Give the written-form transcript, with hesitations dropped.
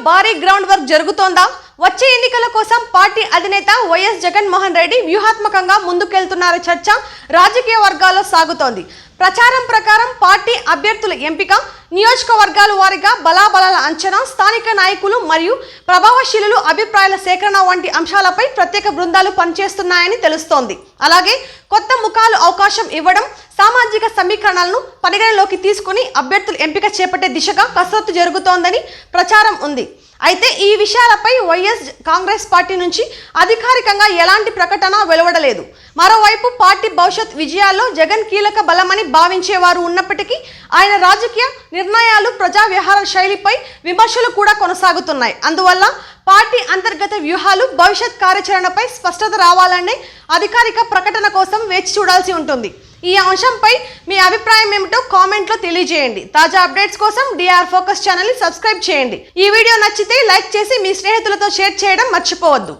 భారీ ground work జరుగుతోందా? వచ్చే ఎన్నికల కోసం పార్టీ అధినేత వైఎస్ జగన్మోహన్ రెడ్డి వ్యూహాత్మకంగా ముందుకెళ్తున్నారు చర్చ రాజకీయ వర్గాల్లో సాగుతోంది. ప్రచారం ప్రకారం పార్టీ అభ్యర్థుల ఎంపిక, నియోజకవర్గాల వారీగా బలాబలాల అంచనా, స్థానిక నాయకులు మరియు ప్రభావశీలుల అభిప్రాయాల సేకరణ వంటి అంశాలపై ప్రత్యేక బృందాలు పనిచేస్తున్నాయని తెలుస్తోంది. అలాగే కొత్త ముఖాలు అవకాశం ఇవ్వడం, సామాజిక సమీకరణలను పరిగణలోకి తీసుకుని అభ్యర్థుల ఎంపిక చేపట్టే దిశగా కసరత్తు జరుగుతోందని ప్రచారం ఉంది. అయితే ఈ విషయాలపై వైఎస్ కాంగ్రెస్ పార్టీ నుంచి అధికారికంగా ఎలాంటి ప్రకటన వెలువడలేదు. మరోవైపు పార్టీ భవిష్యత్ విజయాల్లో జగన్ కీలక బలమని భావించేవారు ఉన్నప్పటికీ ఆయన రాజకీయ నిర్ణయాలు, ప్రజా వ్యవహార శైలిపై విమర్శలు కూడా కొనసాగుతున్నాయి. అందువల్ల పార్టీ అంతర్గత వ్యూహాలు, భవిష్యత్ కార్యాచరణపై స్పష్టత రావాలనే అధికారిక ప్రకటన కోసం వేచి చూడాల్సి ఉంటుంది. ఈ అంశంపై మీ అభిప్రాయం ఏమిటో కామెంట్లో తెలియజేయండి. తాజా అప్డేట్స్ కోసం డిఆర్ ఫోకస్ ఛానల్ని సబ్స్క్రైబ్ చేయండి. ఈ వీడియో నచ్చితే లైక్ చేసి మీ స్నేహితులతో షేర్ చేయడం మర్చిపోవద్దు.